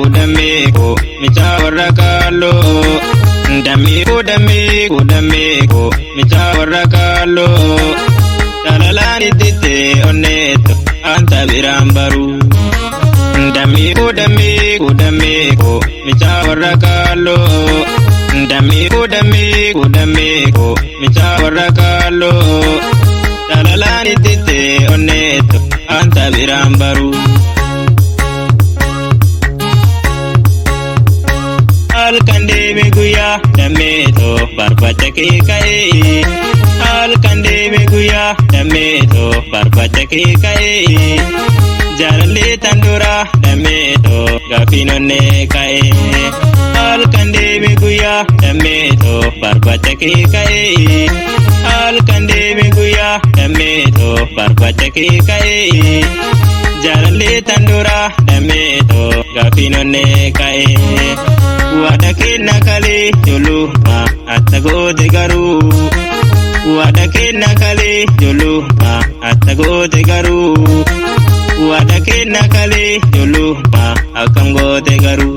Damiko, Michawarakalo. Damiko, Michawarakalo. Talalani tite oneto, anta virambaru. Damiko, Michawarakalo. Damiko, Michawarakalo. Talalani tite oneto, anta virambaru. Alkande meguya dameto barbachake kai. Alkande meguya dameto barbachake kai. Jarle tandura dameto gafinone kai. Alkande meguya dameto barbachake kai. Alkande meguya dameto barbachake kai. Jarle tandura dameto gafinone kai. Wadake nakale jolu atago de garu. Wadake nakale jolu atago de garu. Wadake nakale jolu akango de garu.